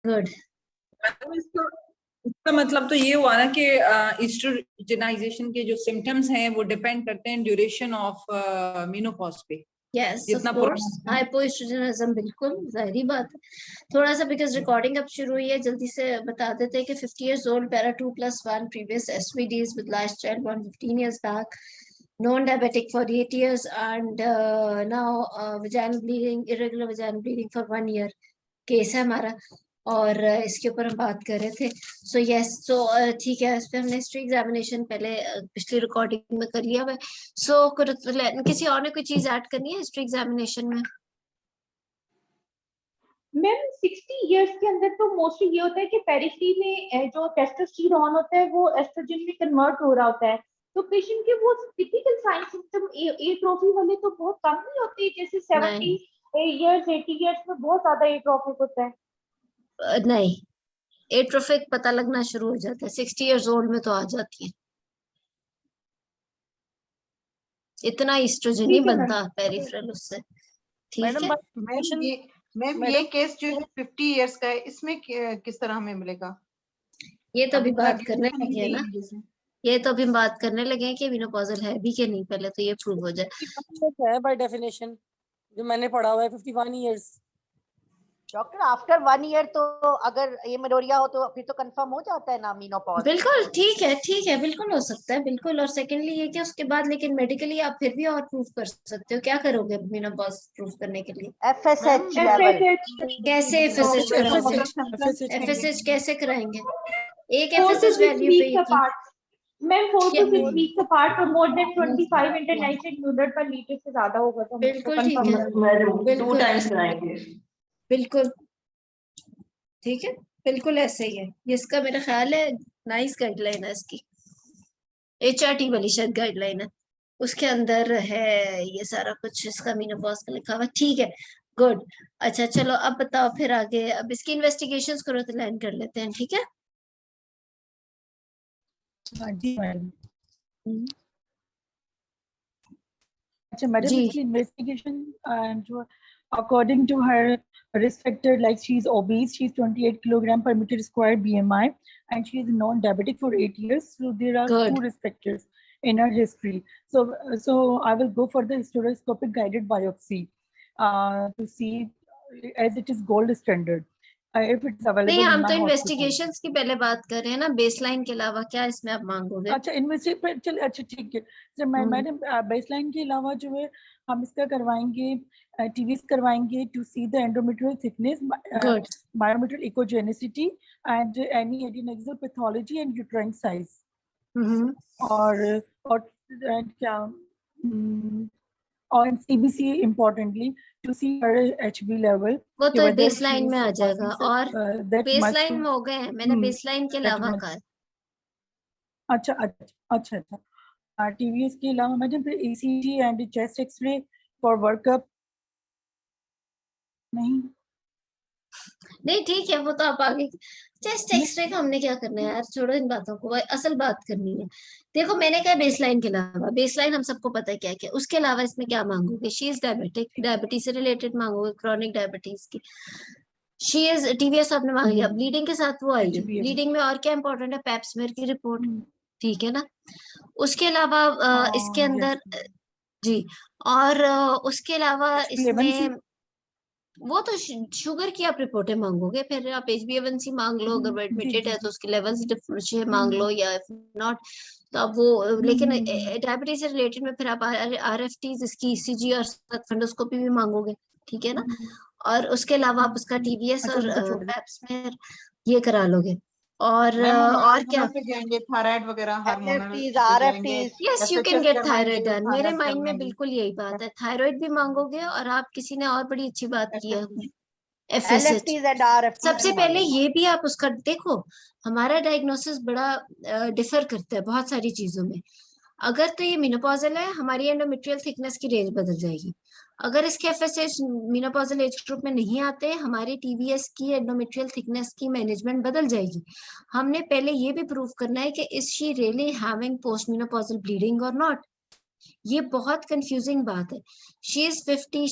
Good. इसका इसका मतलब तो ये हुआ ना कि ईस्ट्रोजेनाइजेशन के जो सिम्टम्स हैं वो डिपेंड करते हैं ड्यूरेशन ऑफ मेनोपॉज पे। यस जितना ऑफ कोर्स, हाइपोएस्ट्रोजेनिज्म, बिल्कुल जाहिर बात है। थोड़ा सा बिकॉज रिकॉर्डिंग अब शुरू हुई है, जल्दी से बता देते हैं कि 50 years old, para 2+1 previous SVDs with last child born 15 years back, non-diabetic for 8 years, and now vaginal bleeding, irregular vaginal bleeding for 1 year case है हमारा, और इसके ऊपर हम बात कर रहे थे। सो यस, सो ठीक है, इस पे हमने हिस्ट्री एग्जामिनेशन पहले पिछली रिकॉर्डिंग में कर लिया हुआ है। सो किसी और ने कोई चीज ऐड करनी है हिस्ट्री एग्जामिनेशन में? मैम 60 इयर्स के अंदर तो मोस्टली ये होता है कि पेरिफेरी में जो टेस्टोस्टेरोन होता है वो एस्ट्रोजन में कन्वर्ट हो रहा होता है, तो पेशेंट के वो टिपिकल साइन सिम्टम एट्रोफी वाले तो बहुत कम नहीं होते, जैसे 70 इयर्स 80 इयर्स में बहुत ज्यादा एट्रोफिक होता है। नहीं, एट्रोफिक पता लगना शुरू हो जाता है 60 years old में तो आ जाती है, इतना ईस्ट्रोजन नहीं बनता पेरिफेरल उससे। ठीक है मैम, ये केस जो है 50 इयर्स का है, इसमें किस तरह हमें मिलेगा? ये तो अभी बात करने लगे हैं ना, ये तो अभी बात करने लगे हैं कि मेनोपॉजल है भी कि नहीं, पहले तो ये प्रूव हो जाए। है बाय डेफिनेशन जो मैंने पढ़ा हुआ है 51 इयर्स। डॉक्टर आफ्टर 1 year तो अगर ये मेनोरिया हो तो फिर तो कंफर्म हो जाता है ना मेनोपॉज? बिल्कुल ठीक है, बिल्कुल हो सकता है, बिल्कुल। और सेकेंडली ये कि उसके बाद लेकिन मेडिकली आप फिर भी और प्रूफ कर सकते हो। क्या करोगे मेनोपॉज प्रूफ करने के लिए? FSH लेवल कैसे? FSH कैसे कराएंगे? एक FSH वैल्यू पे मैम 4 to 6 weeks apart और more than 25 इंटरनेशनल यूनिट पर लीटर से ज्यादा होगा तो बिल्कुल ठीक है, 2 times कराएंगे। बिल्कुल ठीक है, बिल्कुल ऐसे ही है। इसका मेरा ख्याल है नाइस गाइडलाइन है इसकी, HRT वाली शायद गाइडलाइन है, उसके अंदर है ये सारा कुछ इसका मेनोपॉज का लिखा हुआ। ठीक है, गुड। अच्छा चलो अब बताओ फिर आगे, अब इसकी इन्वेस्टिगेशंस करो तो लाइन कर लेते हैं, ठीक है? जी मैडम। अच्छा मैडम, इसकी इन्वेस्टिगेशन जो according to her risk factor, like she is obese, she is 28 kilogram per meter square BMI, and she is non-diabetic for 8 years. So there are two risk factors in her history. So I will go for the hysteroscopic guided biopsy to see as it is gold standard. If it's available. नहीं, हम तो investigations की पहले बात कर रहे हैं ना, बेसलाइन के अलावा क्या इसमें आप मांगोगे? अच्छा इन्वेस्टिगेशन, चल अच्छा ठीक है सर। मैडम बेसलाइन के अलावा जो है हम इसका करवाएंगे, टीवीज करवाएंगे to see the endometrial thickness, myometrial echogenicity and any adnexal pathology and uterine size, और क्या और CBC importantly to see her HB level. वो तो बेसलाइन में आ जाएगा, और बेसलाइन में हो गए हैं, मैंने बेसलाइन के अलावा कहा। अच्छा TVS के अलावा मैडम फिर ECG and chest xray for workup नहीं ठीक है, वो तो आप आगे। चेस्ट एक्सरे का हमने क्या करना है यार, छोड़ो इन बातों को, असल बात करनी है। देखो मैंने कहा बेसलाइन के अलावा, बेसलाइन हम सबको पता है क्या क्या, उसके अलावा इसमें क्या मांगोगे? शी इज डायबिटिक, डायबिटीज से रिलेटेड मांगोगे, क्रॉनिक डायबिटीज की। शी इज TVS आपने मांग लिया, ब्लीडिंग के साथ वो आई है, ब्लीडिंग में और क्या इंपॉर्टेंट है? पैप स्मेयर की रिपोर्ट, ठीक है ना? उसके अलावा इसके अंदर जी, और उसके अलावा इसमें वो तो शुगर की आप रिपोर्टें मांगोगे, फिर आप HbA1c मांग लो, अगर एडमिटेड है तो उसके लेवल्स डिफरेंशिएट मांग लो, या इफ नॉट तो आप वो, लेकिन डायबिटीज से रिलेटेड में फिर आप RFTs, इसकी ECG और फंडोस्कोपी भी मांगोगे, ठीक है ना? और उसके अलावा आप उसका TBS और पैप स्मेयर ये करा लोगे, और क्या जाएंगे थायराइड वगैरह, RFTs, RFTs, yes you can get thyroid done. मेरे माइंड में बिल्कुल यही बात है, थायराइड भी मांगोगे, और आप किसी ने और बड़ी अच्छी बात की है LFTs and RFTs। सबसे पहले ये भी आप उसका देखो, हमारा डायग्नोसिस बड़ा डिफर करता है बहुत सारी चीजों में। अगर तो ये मेनोपॉजल है, हमारी एंडोमेट्रियल थिकनेस की रेंज बदल जाएगी। अगर इसके FSH मेनोपॉजल एज ग्रुप में नहीं आते, हमारी TVS की एंडोमेट्रियल थिकनेस की मैनेजमेंट बदल जाएगी। हमने पहले ये भी प्रूव करना है कि is she really having post menopausal bleeding और नॉट। ये बहुत कंफ्यूजिंग बात है. She is 50.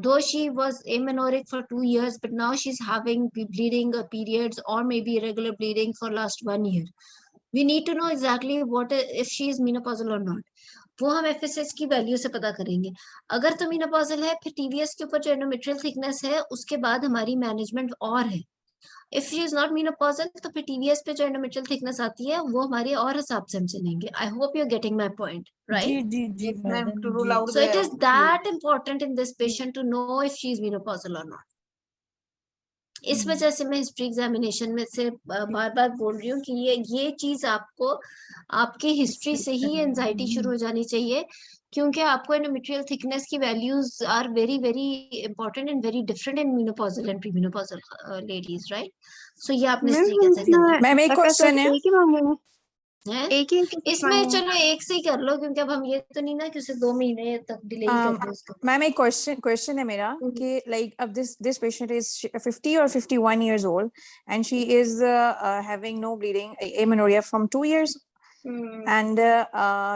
Though she was amenorrheic for 2 years, but now she's having bleeding periods or maybe irregular bleeding for last 1 year. We need to know exactly if she is menopausal or not. वो हम FSH की value से पता करेंगे. अगर तो menopausal है, फिर TVS के ऊपर जो endometrial thickness है, उसके बाद हमारी मैनेजमेंट और है. If she is not menopausal, तो फिर TVS पे जो endometrial thickness आती है, वो हमारे और हिसाब से हम चलेंगे. I hope you're getting my point, right? जी Yes, ma'am, madam to rule out So it the is that important in this patient to know if she is menopausal or not. इस वजह से मैं हिस्ट्री एग्जामिनेशन में से बार बार बोल रही हूँ कि ये चीज आपको आपके हिस्ट्री से ही एंजाइटी शुरू हो जानी चाहिए, क्योंकि आपको एंडोमेट्रियल थिकनेस की values are very very important and very different in menopausal and premenopausal ladies, right? So ये आपने हिस्ट्री कैसे करना मैम एक क्वेश्चन है, है? एक ही इसमें चलो एक से ही कर लो, क्योंकि अब हम ये तो नहीं ना कि उसे 2 महीने तक डिले ही कर दो उसको. मैम एक क्वेश्चन है मेरा कि लाइक अब this patient is 50 or 51 years old and she is having no bleeding amenorrhea from 2 years and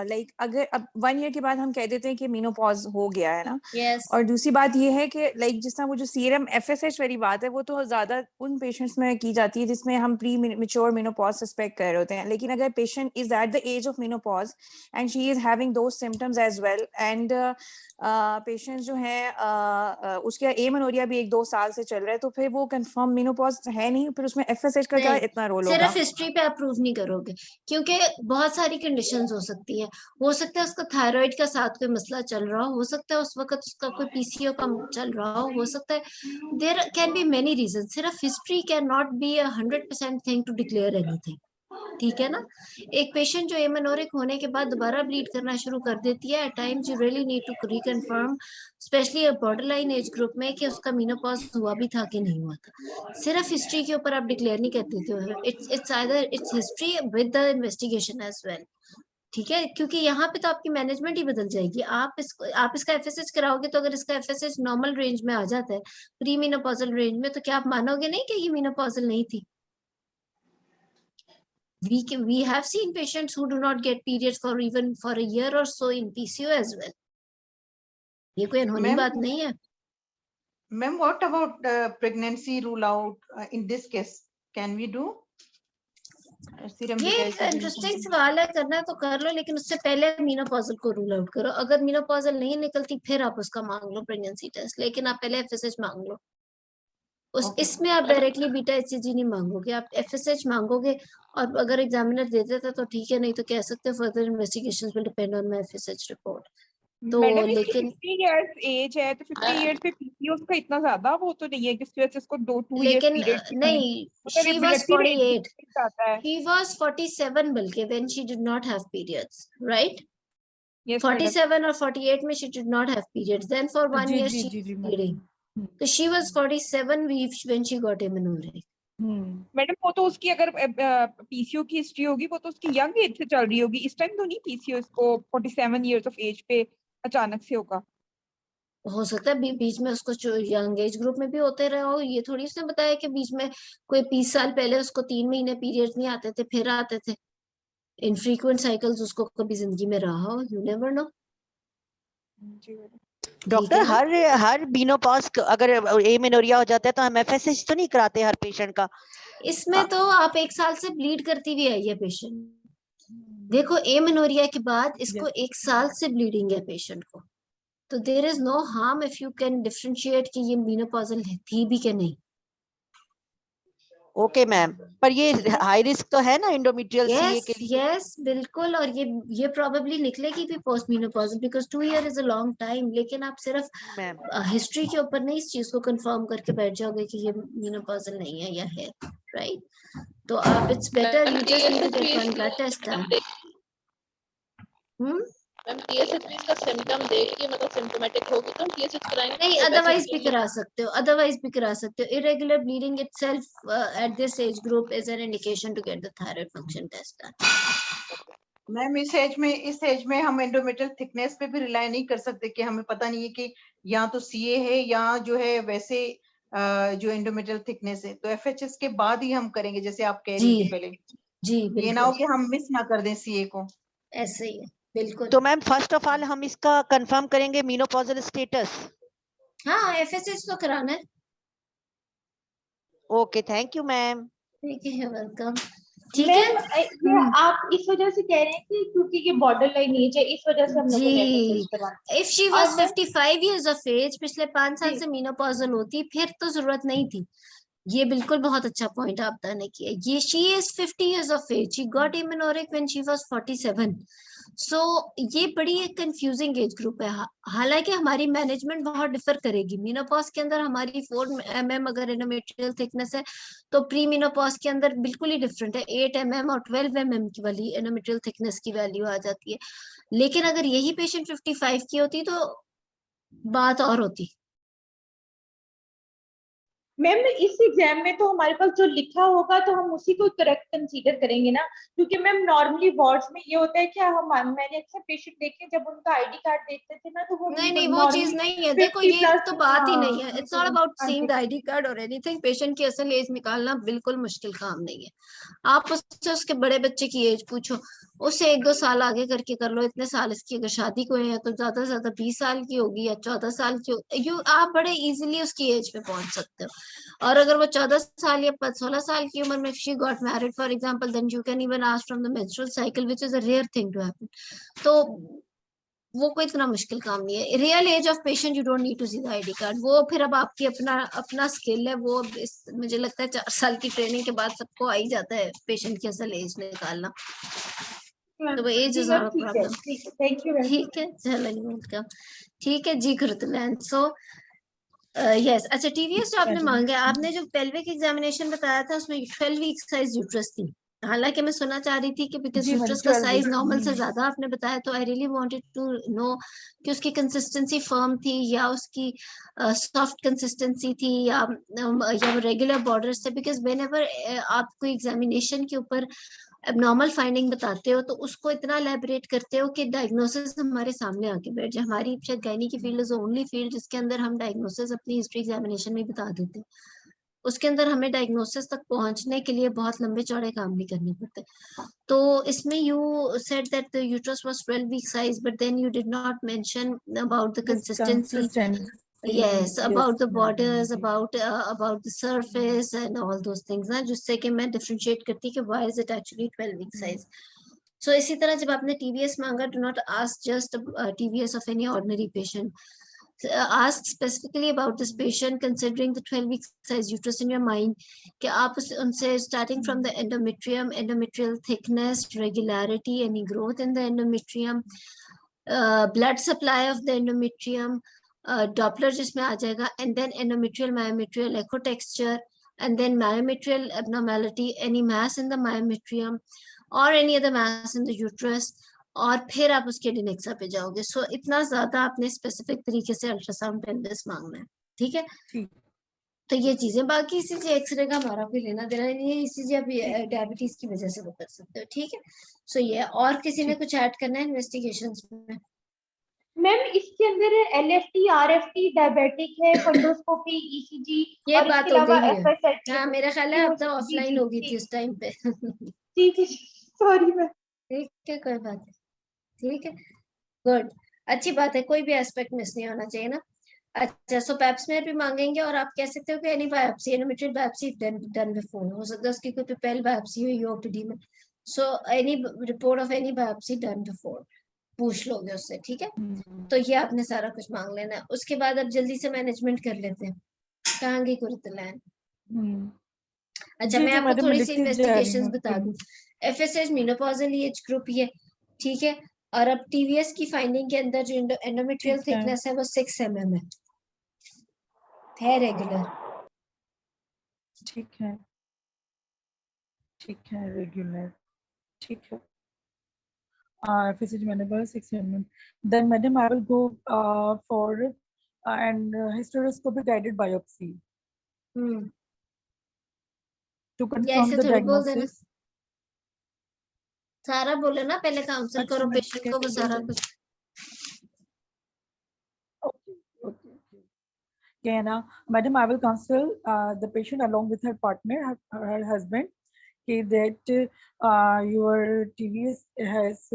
like अगर अब 1 year के बाद हम कह देते हैं कि मेनोपॉज हो गया है ना. Yes. और दूसरी बात ये है कि लाइक जिस तरह वो जो सीरम FSH वाली बात है वो तो ज्यादा उन पेशेंट्स में की जाती है जिसमें हम प्री मैच्योर मेनोपॉज सस्पेक्ट कर रहे होते हैं. लेकिन अगर patient is at the age of menopause and she is having those symptoms as well and patients जो है उसका एमेनोरिया भी 1-2 साल से चल रहा है, तो फिर वो कंफर्म मेनोपॉज है नहीं, फिर उसमें FSH का क्या इतना रोल होगा? सिर्फ हिस्ट्री पे आप प्रूव नहीं करोगे, क्योंकि बहुत सारी कंडीशंस हो सकती है. हो सकता है उसका थायराइड का साथ कोई मसला चल रहा हो सकता है उस वक्त उसका कोई PCO का चल रहा हो सकता है. There can be many reason. सिर्फ history can not be 100% thing to declare anything. ठीक है ना? एक पेशेंट जो एमेनोरिक होने के बाद दोबारा ब्लीड करना शुरू कर देती है, at times you really need to reconfirm, specially borderline age group में, कि उसका मेनोपॉज हुआ भी था कि नहीं हुआ था. सिर्फ हिस्ट्री के ऊपर आप डिक्लेयर नहीं कर देते हो. It's history with the investigation as well. ठीक है? क्योंकि यहाँ पे तो आपकी मैनेजमेंट ही बदल जाएगी. आप इसका FSH कराओगे, तो अगर इसका FSH नॉर्मल रेंज में आ जाता है, प्री मेनोपॉजल रेंज में, तो क्या आप मानोगे नहीं कि ये मेनोपॉजल नहीं थी? We have seen patients who do not get periods for even for a year or so in PCO as well. ये कोई अनहोनी बात नहीं है. Ma'am, what about pregnancy rule out in this case? Can we do? ये interesting सवाल है. करना है तो कर लो, लेकिन उससे पहले मेनोपॉजल को रूल आउट करो. अगर मेनोपॉजल नहीं निकलती, फिर आप उसका मांग लो प्रेगनेंसी टेस्ट, लेकिन आप पहले FSH मांग लो. इसमें आप डायरेक्टली बीटा HCG नहीं मांगोगे, आप FSH मांगोगे. और अगर एग्जामिनर दे देता तो ठीक है, नहीं तो कह सकते हैं further investigations will depend on my FSH report. तो लेकिन 50 इयर्स एज है, तो 50 इयर्स पे PCOS का इतना ज्यादा वो तो नहीं है कि इसको 2 लेकिन इयर्स नहीं, she was 48, she was 47 बल्कि when she did not have periods, right? Yes, 47 और 48 में she did not have periods. Then for 1 year she was bleeding. So she was 47 when she got amenorrhea. Madam वो तो उसकी अगर PCO की history होगी, वो तो उसकी यंग एज से चल रही होगी. इस टाइम तो नहीं PCO इसको 47 इयर्स ऑफ एज पे अचानक से होगा. हो सकता है बीच में उसको यंग एज ग्रुप में भी होते रहे हो. ये थोड़ी उसने बताया कि बीच में कोई 20 साल पहले उसको 3 महीने पीरियड्स नहीं आते थे, फिर आते थे. इनफ्रीक्वेंट साइकिल्स उसको कभी जिंदगी में रहा हो, you never know. Doctor her menopause अगर एमेनोरिया हो जाता है तो हम FSH तो नहीं कराते हर पेशेंट का? इसमें तो आप 1 साल से ब्लीड करती भी आई है पेशेंट. देखो, एमेनोरिया के बाद इसको 1 साल से ब्लीडिंग है पेशेंट को, तो there is no harm if you can differentiate कि ये मेनोपॉजल थी भी कि नहीं. ओके मैम, पर ये हाई रिस्क तो है ना एंडोमेट्रियल CA के लिए? यस बिल्कुल. और ये प्रोबेबली निकलेगी भी post menopausal, because 2 years is a long time. लेकिन आप सिर्फ हिस्ट्री के ऊपर नहीं इस चीज को कंफर्म करके बैठ जाओगे कि ये मेनोपॉजल नहीं है या है, राइट? तो आप it's better you just need to get one blood test done. Ma'am TSH का सिम्टम देख के मतलब सिम्प्टोमेटिक होगी तो TSH कराएंगे. नहीं, अदरवाइज भी करा सकते हो. Irregular bleeding itself at this age group is an indication to get the thyroid function test done. Ma'am इस एज में हम एंडोमेट्रियल थिकनेस पे भी रिलाई नहीं कर सकते कि हमें पता नहीं है कि या तो CA है या जो है वैसे जो एंडोमेट्रियल थिकनेस है. तो FHS के बाद ही हम करेंगे, जैसे आप कह रही थी पहले. जी ये ना हो कि हम मिस ना कर दें CA को. ऐसे ही है. बिल्कुल। तो मैम फर्स्ट ऑफ ऑल हम इसका कंफर्म करेंगे मेनोपॉजल स्टेटस। हाँ, FSH तो कराना है। Okay, thank you ma'am. ठीक है, वेलकम। ठीक है। मैम ये आप इस वजह से कह रहे हैं कि क्योंकि ये बॉर्डर लाइन एज है, इस वजह से हम लोगों ने FSH जी, करवाना इफ शी और was ma'am 55 years of age, पिछले 5 साल जी से मेनोपॉजल होती, फिर तो जरूरत नहीं थी। ये बिल्कुल बहुत अच्छा पॉइंट आपने ने किया। ये she is 50 years of age, she got amenorrheic when she was 47. सो ये बड़ी एक कंफ्यूजिंग एज ग्रुप है। हालांकि हमारी मैनेजमेंट बहुत डिफर करेगी। मेनोपॉज के अंदर हमारी 4 mm अगर एंडोमेट्रियल थिकनेस है, तो प्री मेनोपॉज के अंदर बिल्कुल ही डिफरेंट है। 8 mm और 12 mm की वाली एंडोमेट्रियल थिकनेस की वैल्यू आ जाती है। लेकिन अगर यही पेशेंट 55 की होती तो बात और होती। मैम इस एग्जाम में तो हमारे पास जो लिखा होगा तो हम उसी को करेक्ट कंसीडर करेंगे ना, क्योंकि मैम नॉर्मली वार्ड्स में ये होता है कि मैंने अक्सर पेशेंट देखे जब उनका आईडी कार्ड देखते थे ना, तो वो नहीं, वो चीज नॉर्मली नहीं है। देखो 50 ये प्लस। तो बात ही नहीं है। हाँ इट्स नॉट अबाउट हाँ सीइंग जी द आईडी कार्ड और एनीथिंग। पेशेंट की असल एज निकालना बिल्कुल मुश्किल काम नहीं है। आप उससे उसके बड़े बच्चे की एज पूछो, उससे 1-2 साल आगे करके कर लो। इतने साल इसकी अगर शादी को है तो ज्यादा से ज्यादा 20 साल की होगी या 14 साल की हो, आप बड़े इजीली उसकी एज पे पहुंच सकते हो। और अगर वो 14 साल या 16 साल की उम्र में she got married for example, then you can even ask from the menstrual cycle, which is a rare thing to happen. तो वो कोई इतना मुश्किल काम नहीं है। Real age of patient you don't need to see the ID card. वो फिर अब आपकी अपना अपना स्किल है। वो मुझे लगता है 4 साल की ट्रेनिंग के बाद सबको आ ही जाता है पेशेंट की असल एज निकालना। तो वो एज जी इज मैम, नॉट अ ठीक है, प्रॉब्लम। ठीक है, थैंक यू मैम। ठीक है, चलो वेलकम। ठीक है जी गुरुतुलैन। सो यस, अच्छा टीवीएस जो आपने मांगा, आपने जो पेल्विक एग्जामिनेशन बताया था उसमें 12 वीक साइज यूट्रस थी। हालांकि मैं सुनना चाह रही थी कि बिकॉज जी मैडम यूट्रस का 12 साइज वीक। नॉर्मल से ज्यादा आपने बताया, तो I really wanted to know कि उसकी कंसिस्टेंसी फर्म थी या उसकी सॉफ्ट कंसिस्टेंसी थी या रेगुलर बॉर्डर्स थे। बिकॉज व्हेनेवर आप कोई एग्जामिनेशन के ऊपर एबनॉर्मल फाइंडिंग बताते हो तो उसको इतना एलैबोरेट करते हो कि डायग्नोसिस हमारे सामने आके बैठ जाए। हमारी शायद गायनी की फील्ड इज ओनली फील्ड जिसके अंदर हम डायग्नोसिस अपनी हिस्ट्री एग्जामिनेशन में बता देते हैं। उसके अंदर हमें डायग्नोसिस तक पहुंचने के लिए बहुत लंबे चौड़े काम भी करने पड़ते। तो इसमें you said that the uterus was 12 week size, but then you did not mention about the consistency. Yes, about the borders, about the surface and all those things ना, जिससे कि मैं differentiate करती कि why is it actually 12 week size. So इसी तरह जब आपने TVS मांगा, do not ask just TVS of any ordinary patient. Ask specifically about this patient considering the 12 week size uterus in your mind, कि आप उनसे starting from the endometrium, endometrial thickness, regularity, any growth in the endometrium, blood supply of the endometrium, Doppler जिसमें आ जाएगा, and then endometrial myometrial echo texture, and then myometrial abnormality, any mass in the myometrium or any other mass in the uterus, और फिर आप उसके डिनेक्सा पे जाओगे। सो इतना ज्यादा आपने स्पेसिफिक तरीके से अल्ट्रासाउंड पेल्विस मांगना है। ठीक है, तो ये चीजें, बाकी ईसीजी एक्सरे का हमारा कोई लेना देना नहीं है। ईसीजी आप डायबिटीज की वजह से वो कर सकते हो। ठीक है, सो ये और किसी ने कुछ ऐड करना है इन्वेस्टिगेशंस में? मैम इसके अंदर एलएफटी, आरएफटी, डायबिटिक है, फंडोस्कोपी, ईसीजी ये और बात इसके हो अलावा गई है। एफएसएच। हाँ, मेरा ख्याल है अब तो ऑफलाइन होगी थी इस टाइम पे। ठीक है, सॉरी मैम। ठीक है, कोई बात नहीं। ठीक है, गुड, अच्छी बात है। कोई भी एस्पेक्ट मिस नहीं होना चाहिए ना। अच्छा, सो पैप्समेयर भी मांगेंगे और आप कह सकते हो कि any biopsy, endometrial biopsy done before, हो सकता है उसकी कोई पेपेल बायोप्सी हुई हो ओपीडी में। So any report of any biopsy done before पूछ लोगे उससे। ठीक है, तो ये आपने सारा कुछ मांग लेना है। उसके बाद अब जल्दी से मैनेजमेंट कर लेते हैं। कहाँ गई कुरुतुलैन? अच्छा, मैं आपको थोड़ी सी इन्वेस्टिगेशंस बता दूं। एफएसएच मेनोपॉजल एज ग्रुप ये, ठीक है। और अब टीवीएस की फाइंडिंग के अंदर जो एंडोमेट्रियल थिकनेस है वो 6 mm है रेगुलर। ठीक है, ठीक है, रेगुलर, ठीक है। FSH manageable 6 mm. Then, madam, I will go for and hysteroscopic guided biopsy to confirm the थोड़ी बोल देना, diagnosis. सारा बोले ना, पहले काउंसिल करो मैं पेशेंट को वो सारा कुछ। Okay, now, madam, I will counsel the patient along with her partner, her husband, that your TVS has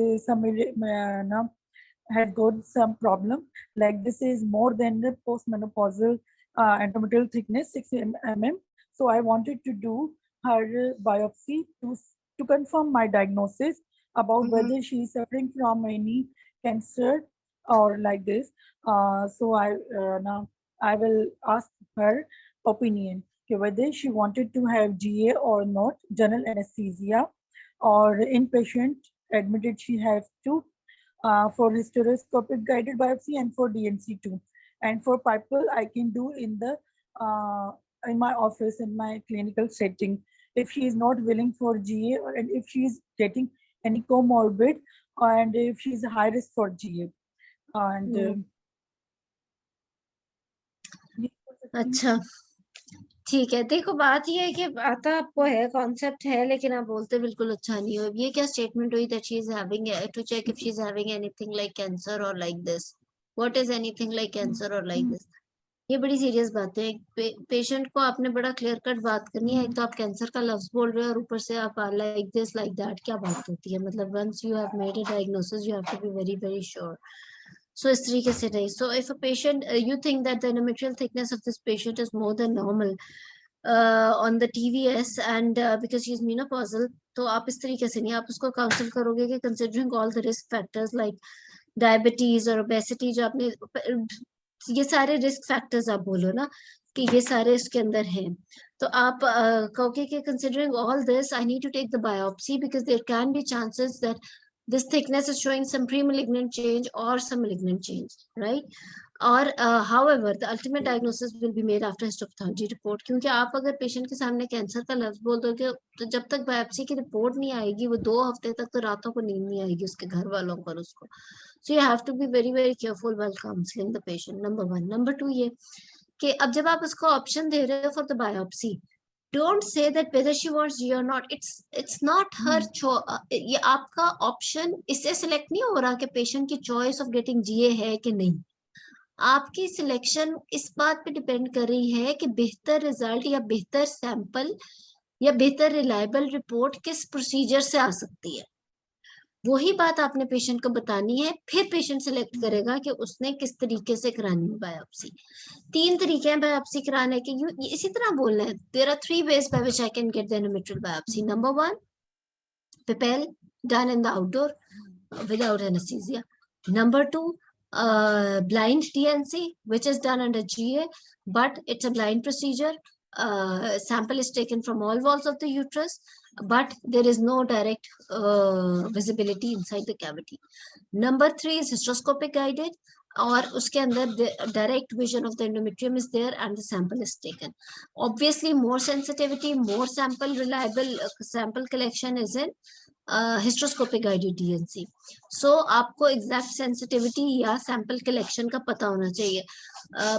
has got some problem, like this is more than the postmenopausal endometrial thickness 6 mm. So I wanted to do her biopsy to confirm my diagnosis about whether she is suffering from any cancer or like this. So now I will ask her opinion, whether she wanted to have GA or not, general anesthesia, or inpatient admitted she has to for hysteroscopic guided biopsy and for DNC too. And for PIPL, I can do in my office, in my clinical setting. If she is not willing for GA, and if she is getting any comorbid, and if she is high risk for GA. And अच्छा ठीक है, देखो बात ये है कि आता आपको है, कॉन्सेप्ट है, लेकिन आप बोलते बिल्कुल अच्छा नहीं हो। ये क्या स्टेटमेंट हुई that she is having to check if she is having anything like cancer और like this? What is anything like cancer और लाइक दिस? ये बड़ी सीरियस बात है। पेशेंट को आपने बड़ा क्लियर कट बात करनी है। एक तो आप कैंसर का लफ्ज बोल रहे हो और ऊपर से आप लाइक दिस लाइक दैट, क्या बात होती है? मतलब once you have made a diagnosis you have to be very very sure. So इस तरीके से नहीं। So if a patient you think that the endometrial thickness of this patient is more than normal on the TVS and because she is menopausal, तो आप इस तरीके से नहीं, आप उसको काउंसिल करोगे कि considering all the risk factors like diabetes और obesity, जो आपने ये सारे risk factors आप बोलो ना कि ये सारे इसके अंदर हैं, तो आप कहोगे कि considering all this I need to take the biopsy because there can be chances that this thickness is showing some pre-malignant change or some malignant change, right? Or however, the ultimate diagnosis will be made after histopathology report. क्योंकि आप अगर patient के सामने cancer का लफ्ज बोल दोगे तो जब तक बायोप्सी की रिपोर्ट नहीं आएगी, वो 2 हफ्ते तक तो रातों को नींद नहीं आएगी उसके घर वालों पर उसको। So you have to be very very careful while counseling the patient. Number 1. Number 2 ये कि अब जब आप उसको ऑप्शन दे रहे हो for the biopsy, don't say that whether she wants G or not. It's not her choice. ये आपका ऑप्शन इससे सिलेक्ट नहीं हो रहा कि पेशेंट की चॉइस ऑफ गेटिंग GA है कि नहीं। आपकी सिलेक्शन इस बात पे डिपेंड कर रही है कि बेहतर रिजल्ट या बेहतर सैंपल या बेहतर रिलायबल रिपोर्ट किस प्रोसीजर से आ सकती है। वही बात आपने पेशेंट को बतानी है, फिर पेशेंट सिलेक्ट करेगा कि उसने किस तरीके से करानी है बायोप्सी। 3 तरीके हैं बायोप्सी कराने के। इसी तरह बोलना है, there are 3 ways by which I can get the endometrial biopsy. Number 1, PIPL done in the outdoor without anesthesia. Number 2, blind DNC, which is done under GA, but it's a blind procedure. Sample is taken from all walls of the uterus, but there is no direct visibility inside the cavity. Number 3 is hysteroscopic guided, और उसके अंदर direct vision of the endometrium is there and the sample is taken. Obviously, more sensitivity, more sample, reliable sample collection is in hysteroscopic guided DNC. So आपको exact sensitivity या sample collection का पता होना चाहिए।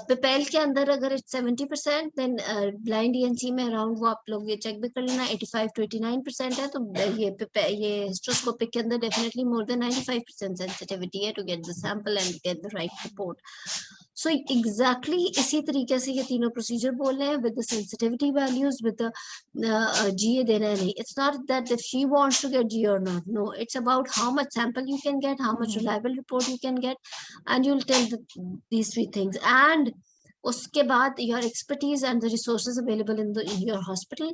पिपेल के अंदर अगर 70%, then blind DNC में around वो आप लोग ये चेक भी कर लेना 85 to 89% है, तो ये hysteroscopic के अंदर definitely more than 95% sensitivity है to get the sample and get the right report. So exactly इसी तरीके से ये तीनों procedure बोल रहे हैं with the sensitivity values, with the GA देना है नहीं. It's not that if she wants to get GA or not. No, it's about how much sample you can get, how much reliable report you can get, and you'll tell these 3 things. And उसके बाद your expertise and the resources available in your hospital.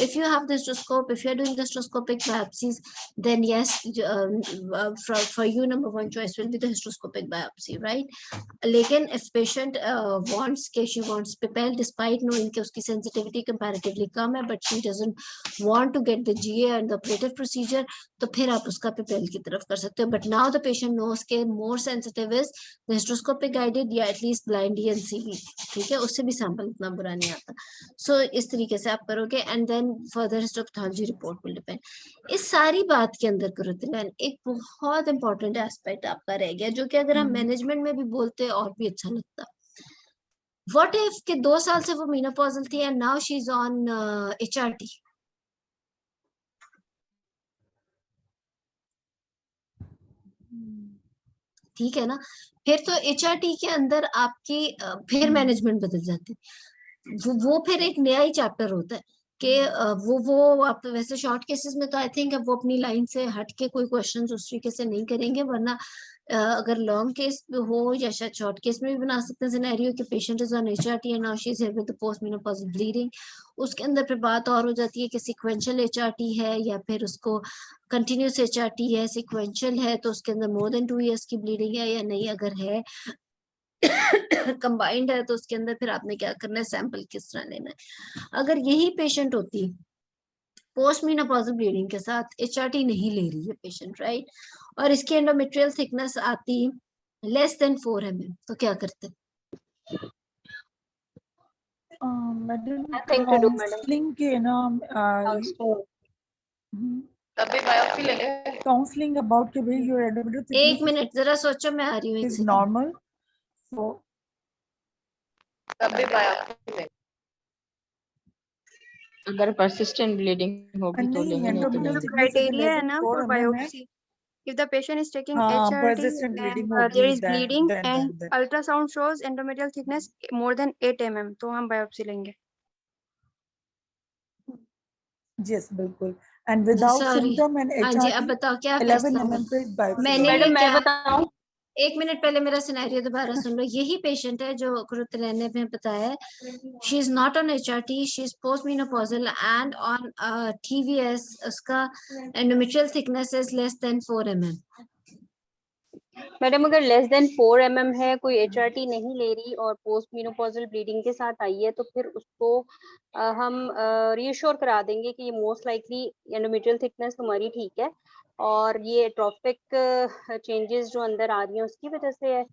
If you have the hysteroscope, if you're doing the hysteroscopic biopsies, then yes, for you number 1 choice will be the hysteroscopic biopsy, right? लेकिन if patient wants she wants PIPL despite knowing कि उसकी sensitivity comparatively कम है, but she doesn't want to get the GA and the operative procedure, तो फिर आप उसका PIPL की तरफ कर सकते हो. But now the patient knows कि more sensitive is the hysteroscopic guided या at least blind DNC भी, ठीक है, उससे भी सैंपल इतना बुरा नहीं आता. सो इस तरीके से आप करोगे and then further histopathology report will depend. इस सारी बात के अंदर करोतिन एक बहुत इंपॉर्टेंट एस्पेक्ट आपका रह गया, जो कि अगर हम मैनेजमेंट में भी बोलते और भी अच्छा लगता. व्हाट इफ के 2 साल से वो मेनोपॉजल थी and now she is on HRT. ठीक है ना, फिर तो HRT के अंदर आपकी फिर मैनेजमेंट बदल जाती है. वो फिर एक नया ही चैप्टर होता है कि वो आप वैसे शॉर्ट केसेस में तो आई थिंक वो अपनी लाइन से हट के कोई क्वेश्चन उस तरीके से नहीं करेंगे, वरना अगर लॉन्ग केस हो या शायद शॉर्ट केस में भी बना सकते हैं सिनेरियो कि patient is on HRT and now she is with the post menopausal bleeding. उसके अंदर फिर बात और हो जाती है कि सीक्वेंशियल एचआरटी है या फिर उसको कंटिन्यूस एचआरटी है। सीक्वेंशियल है तो उसके अंदर मोर देन 2 इयर्स की ब्लीडिंग है या नहीं, अगर है कंबाइंड है तो उसके अंदर फिर आपने क्या करना है, सैंपल किस तरह लेना है। अगर यही पेशेंट होती पोस्ट मेनोपॉजल ब्लीडिंग के साथ एचआरटी नहीं ले रही है पेशेंट, राइट, और इसकी एंडोमेट्रियल थिकनेस आती लेस देन 4 mm, तो क्या करते? Madam Nothing to do, madam. Counselling के ना तब भी बायोप्सी लेंगे। काउंसलिंग अबाउट के भाई योर एंडोमेट्रियल एक मिनट जरा सोचो, मैं आ रही हूँ एक इज सेकंड। नॉर्मल, सो तब भी बायोप्सी लेंगे। अगर persistent bleeding होगी तो नहीं लेंगे, नहीं तो एंडोमेट्रियल नहीं। थिकनेस इज criteria लेस है देन ना 4 for mm है। biopsy. If the patient is taking हाँ HRT persistent bleeding and होगी, there is bleeding then and ultrasound shows endometrial thickness more than 8 mm, तो हम biopsy लेंगे. yes बिल्कुल, and without sorry, symptom and हाँ जी, अब HRT बताओ क्या 11 फैसला होगा? mm पे biopsy मैंने लेंगे। मैडम मैं क्या, बताऊं, एक मिनट पहले मेरा सिनेरियो दोबारा सुन लो। यही पेशेंट है जो कुरुतलैन ने हमें बताया है, she is not on HRT, she is post menopausal and on TVS, उसका endometrial thickness is less than 4 mm। Madam अगर लेस देन 4 mm है, कोई एचआरटी नहीं ले रही और पोस्ट मेनोपॉजल ब्लीडिंग के साथ आई है, तो फिर उसको हम रीअश्योर करा देंगे कि ये मोस्ट लाइकली एंडोमेट्रियल थिकनेस तुम्हारी ठीक है और ये एट्रोफिक चेंजेस जो अंदर आ रही हैं उसकी वजह से है,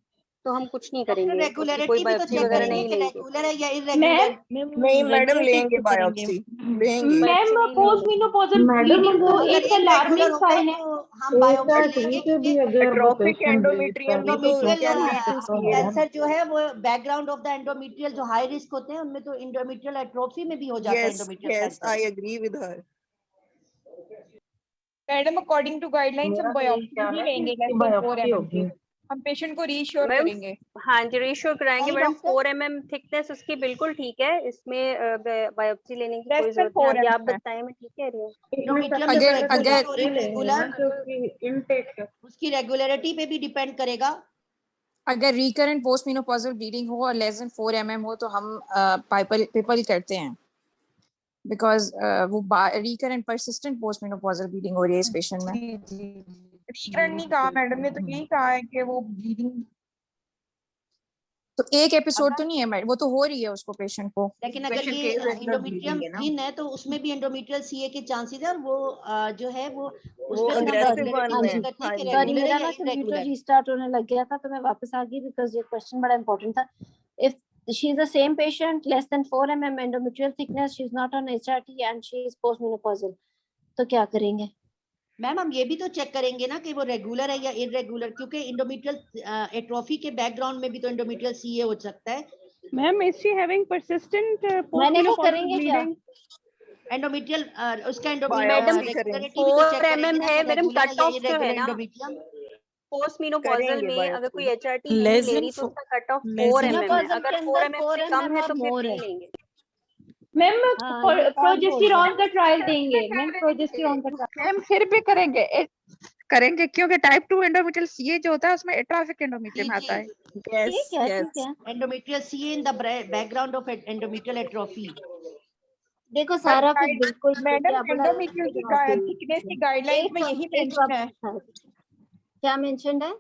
तो हम कुछ नहीं करेंगे, उसकी कोई रेगुलरिटी भी तो बायोप्सी चेक वगैरह करेंगे नहीं कि लेंगे। रेगुलर है या इरेगुलर। नहीं मैडम लेंगे बायोप्सी, लेंगे। मैम पोस्ट मेनोपॉजल ब्लीडिंग तो अगर एक अलार्मिंग होता है साइन है. तो हम बायोप्सी लेंगे क्योंकि एट्रोफिक एंडोमेट्रियम भी तो can lead to CM. Cancer जो है वो बैकग्राउंड ऑफ द एंडोमेट्रियल जो हाई रिस्क होते हैं उनमें तो एंडोमेट्रियल एट्रोफी में भी हो जाता है yes endometrial yes, cancer. I agree with her. Madam according to guidelines हम बायोप्सी ही लेंगे लेस देन 4 mm की। हम पेशेंट को रीश्योर मैम करेंगे। हाँ जी, रीश्योर कराएंगे नहीं मैडम। डॉक्टर। 4 mm थिकनेस उसकी बिल्कुल ठीक है, इसमें बायोप्सी लेने की Less कोई than जरूरत 4 नहीं। अभी आप mm है। बताएं, मैं ठीक कह रही हूँ। एंडोमेट्रियम अगर उसकी रेगुलरिटी पे भी डिपेंड करेगा। अगर रिकरेंट पोस्ट मेनोपॉजल ब्लीडिंग हो और लेस देन 4 mm हो तो हम पेपल करते हैं, बिकॉज वो recurrent persistent post menopausal bleeding हो रही है इस पेशेंट में। रिकरेंट नहीं कहा मैडम ने, तो यही कहा है कि वो ब्लीडिंग तो एक एपिसोड तो नहीं है, वो तो हो रही है उसको पेशेंट को। लेकिन अगर ये एंडोमेट्रियम थिन है तो उसमें भी एंडोमेट्रियल सीए के चांसेस है और वो जो है वो उसमें फिर हम aggressive regularity one check है। करते हैं कि सॉरी, रेगुलर मेरा है ना या कंप्यूटर इरेगुलर। रीस्टार्ट होने लग गया था तो मैं वापस आ गई बिकॉज ये क्वेश्चन बड़ा इंपॉर्टेंट था। If she is the same patient, less than 4 mm endometrial thickness, she is not on HRT and she is post menopausal, तो क्या करेंगे? मैम हम ये भी तो चेक करेंगे ना कि वो रेगुलर है या इरेगुलर, क्योंकि एंडोमेट्रियल एट्रोफी के बैकग्राउंड में भी तो एंडोमेट्रियल सीए हो सकता है। Ma'am is she having persistent मैंने वो करेंगे क्या? एंडोमेट्रियल उसका मैडम रेगुलरिटी भी तो चेक 4 करेंगे mm ना है कि मैडम, रेगुलर कट है या ऑफ जो है इरेगुलर ना एंडोमेट्रियम। पोस्ट मेनोपॉजल करेंगे में अगर कोई बायोप्सी। एचआरटी नहीं Less ले than रही तो four- उसका cut off less 4 than mm है। मेनोपॉजल अगर के 4 अंदर mm 4 से कम mm है और तो फिर मोर नहीं है। लेंगे। मैम हाँ, ये कौन बोल रहा प्रोजेस्टेरॉन है? का ट्रायल देंगे मैम, प्रोजेस्टेरॉन का ट्रायल। मैम फिर भी करेंगे क्योंकि टाइप 2 एंडोमेट्रियल सीए जो होता है उसमें एट्रोफिक एंडोमेट्रियम आता है। यस ठीक है, यस, ठीक है। Endometrial CA in the background of endometrial atrophy. देखो सारा कुछ बिल्कुल ठीक है, मैडम अपना एंडोमेट्रियल की थिकनेस की गाइडलाइंस में यही एक मेंशन है। वापस क्या मेंशन्ड है?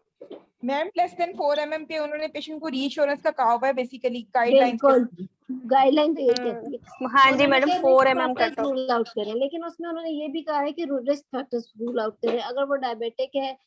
मैम लेस देन 4 mm पे उन्होंने पेशेंट को रीअश्योरेंस का कहा हुआ है बेसिकली गाइडलाइंस के। बिल्कुल, गाइडलाइन तो यही कहती है। हाँ जी उन्होंने मैडम, कहा 4 risk mm factors cut off. Rule out करें, लेकिन उसमें उन्होंने ये भी कहा है कि रिस्क फैक्टर्स रूल आउट करें। अगर वो डायबिटिक है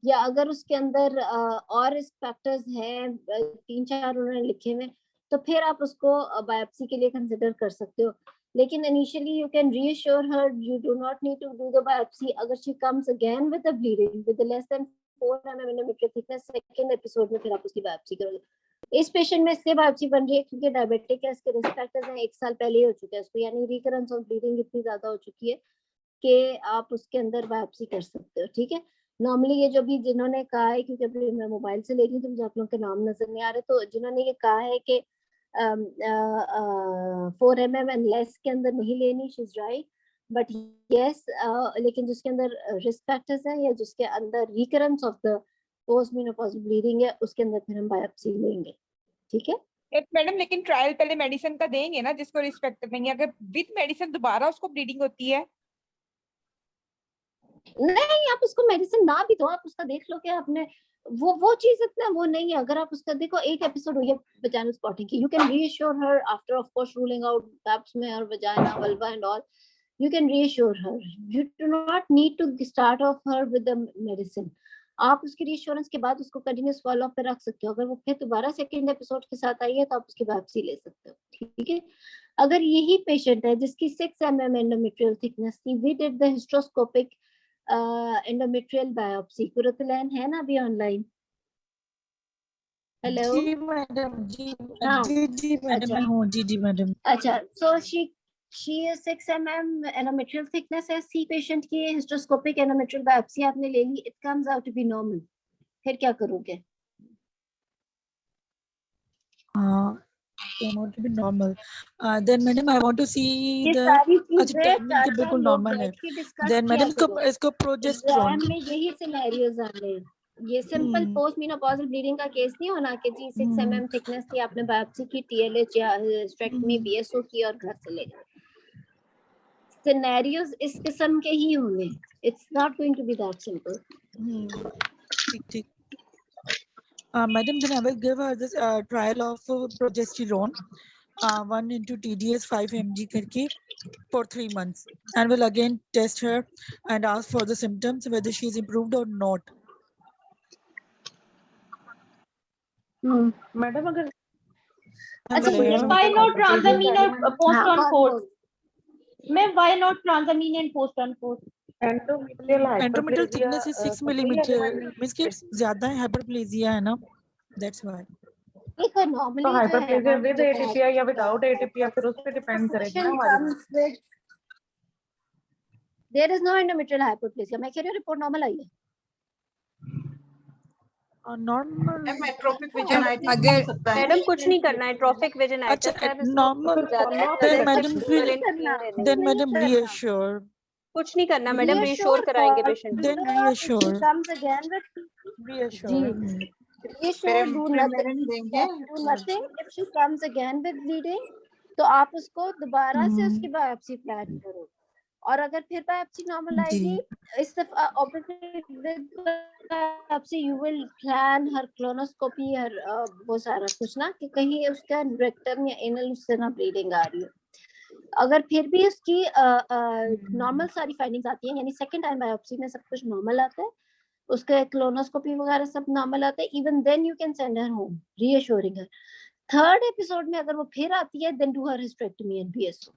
या अगर उसके अंदर और रिस्क फैक्टर्स हैं 3-4 उन्होंने लिखे हुए, तो फिर आप उसको बायोप्सी के लिए कंसिडर कर सकते हो। लेकिन initially you can reassure her you do not need to do the biopsy. अगर she comes again with the bleeding with less than 4 mm endometrial thickness, second episode में फिर आप उसकी बायोप्सी करोगे। इस पेशेंट में इसलिए बायोप्सी बन रही है क्योंकि डायबिटिक है, इसके रिस्क फैक्टर्स हैं 1 साल पहले ही हो चुके हैं उसको, यानी रिकरेंस ऑफ ब्लीडिंग इतनी ज्यादा हो चुकी है कि आप उसके अंदर बायोप्सी कर सकते हो। ठीक है, नॉर्मली ये जो भी जिन्होंने कहा है, क्योंकि अभी मैं मोबाइल से ले रही हूँ तो मुझे आप लोगों के नाम नजर नहीं आ रहे, तो जिन्होंने ये कहा है कि 4 mm एंड लेस के अंदर नहीं लेनी, she is right, but yes लेकिन जिसके अंदर रिस्क फैक्टर्स हैं या जिसके अंदर recurrence of the post menopausal bleeding है, उसके अंदर फिर हम बायोप्सी लेंगे, ठीक है। मैडम लेकिन ट्रायल पहले मेडिसिन का देंगे ना, जिसको रिस्पेक्ट देंगे, अगर विद मेडिसिन दोबारा उसको ब्लीडिंग होती है? नहीं, आप उसको मेडिसिन ना भी दो, आप उसका देख लो कि आपने वो चीज इतना वो नहीं है। अगर आप उसका देखो, एक एपिसोड हुई है वजाइनल स्पॉटिंग की, you can reassure her after of course ruling out pap smear, vagina, vulva and all, you can reassure her. You do not need to start off her with the medicine. आप उसकी reassurance के बाद उसको continuous follow up पे रख सकते हो। अगर वो फिर दोबारा सेकेंड एपिसोड के साथ आई है तो आप उसकी बायोप्सी ले सकते हो, ठीक है। अगर यही पेशेंट है जिसकी 6 mm endometrial thickness थी, we did the hysteroscopic endometrial biopsy. कुरुतलैन है ना अभी ऑनलाइन? हेलो जी मैडम, जी हाँ जी जी मैडम, अच्छा मैं हूँ, जी जी मैडम। अच्छा, so she is 6 mm endometrial thickness है, C पेशेंट की hysteroscopic endometrial biopsy आपने ले ली, it comes out to be normal, फिर क्या करोगे? Not to be normal. Then madam, I want to see ये the सारी अच्छा चीजें टाइमिंग चार के चार बिल्कुल लोग नॉर्मल है। बैठ के डिस्कस Then किया मैडम इसको करो। इसको प्रोजेस्टेरोन। एग्जाम में यही सिनेरियोज आ रहे हैं। ये सिंपल पोस्ट मेनोपॉजल ब्लीडिंग का केस नहीं होना कि जी 6 mm थिकनेस थी, आपने बायोप्सी की, टीएलएच या हिस्टेरेक्टमी, बीएसओ की और घर चले गए। सिनेरियोज इस किस्म के ही होंगे, it's not going to be that simple. ठीक ठीक। Madam, then I will give her this trial of progesterone, 1 into TDS 5 mg करके for 3 months, and will again test her and ask for the symptoms whether she is improved or not. Madam अगर अच्छा why not transamine or post on post? मैं why not transamine and post on post? Endometrial thickness is 6 millimeter, means कि ज्यादा है, hyperplasia है ना, that's why. देखो normally तो हाइपरप्लेजिया विद एटीपीया या विदाउट एटीपीया फिर उस पे डिपेंड करेगा ना हमारी। There is no endometrial hyperplasia. मैं कह रही हूं रिपोर्ट नॉर्मल आई है। नॉर्मल एट्रोपिक वेजाइनाइटिस अगर हो सकता है। मैडम कुछ नहीं करना है, ट्रॉफिक वेजाइनाइटिस अच्छा है, नॉर्मल, then मैडम फिर then मैडम reassure, कुछ नहीं करना मैडम, रीश्योर कराएंगे patient. then reassure, comes again with reassure. reassure, do nothing if she comes again with bleeding, तो आप उसको दोबारा से उसकी बायोप्सी प्लान करो। और अगर फिर बायोप्सी नॉर्मल आएगी, इस दफा biopsy you will plan her colonoscopy, हर वो सारा कुछ ना, कि कहीं उसका रेक्टम या एनल उससे ना ब्लीडिंग आ रही हो। अगर फिर भी उसकी नॉर्मल सारी फाइंडिंग्स आती हैं, यानी सेकंड टाइम बायोप्सी में सब कुछ नॉर्मल आता है, उसका क्लोनोस्कोपी वगैरह सब नॉर्मल आता है, even then you can send her home reassuring her. Third episode में अगर वो फिर आती है, then do her hysterectomy and BSO.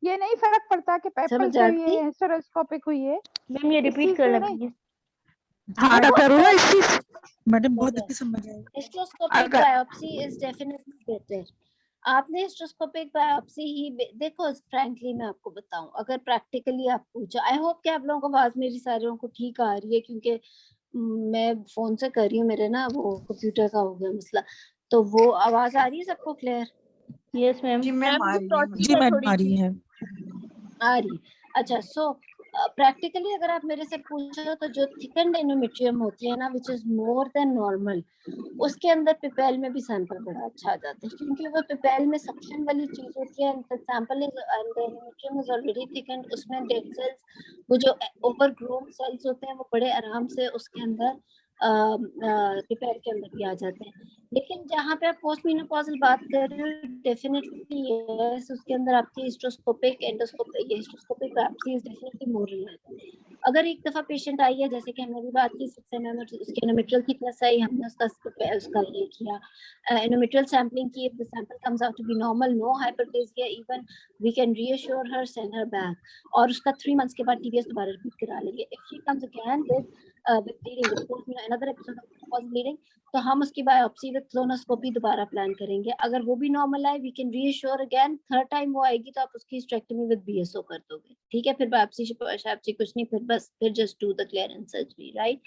ये नहीं फर्क पड़ता कि पेपल चाहिए हिस्टेरोस्कोपिक हुई है। मैम ये रिपीट कर लें प्लीज। हाँ डॉक्टर मैडम बहुत अच्छी समझ आई। Hysteroscopic biopsy is definitely better. आपने हिस्टेरोस्कोपिक बायोप्सी ही देखो, फ्रैंकली मैं आपको बताऊं, अगर प्रैक्टिकली आप पूछो, आई होप कि आप लोगों को आवाज मेरी सारों को ठीक आ रही है, क्योंकि मैं फोन से कर रही हूँ, मेरे ना वो कंप्यूटर का हो गया मसला, तो वो आवाज आ रही है सबको क्लियर? Yes ma'am. जी मैम आ रही है। आ रही। अच्छा, सो प्रैक्टिकली अगर आप मेरे से पूछो तो जो थिकन्ड एंडोमेट्रियम होती है ना, which is more than normal, उसके अंदर पिपेल में भी सैंपल बड़ा अच्छा आ जाता है, क्योंकि वो पिपेल में सक्शन वाली चीज होती है, sample is endometrium is already thickened, उसमें डेड सेल्स, वो जो ओवरग्रोन सेल्स होते हैं, वो बड़े आराम से उसके अंदर पिपेल के अंदर भी आ जाते हैं। लेकिन जहाँ पे आप पोस्ट मेनोपॉजल बात कर रहे हो, डेफिनेटली यस, उसके अंदर आपकी hysteroscopic hysteroscopic biopsy is definitely more reliable. अगर एक दफा पेशेंट आई है, जैसे कि हमने भी बात की, 6 mm उसकी एंडोमेट्रियल थिकनेस आई, हमने उसका ये किया एंडोमेट्रियल सैंपलिंग की, if the sample comes out to be normal, no hyperplasia, even we can reassure her, send her back, और उसका 3 months के बाद टीबीएस दोबारा रिपीट करा लेंगे। If she comes again with bleeding, with post another episode of bleeding, तो हम उसकी बायोप्सी विद क्लोनोस्कोपी दोबारा प्लान करेंगे। अगर वो भी नॉर्मल आए, we can reassure again, third time वो आएगी तो आप उसकी हिस्टेरेक्टोमी विद बीएसओ कर दोगे, ठीक है? फिर बायोप्सी कुछ नहीं, फिर बस फिर just do the clearance surgery, right?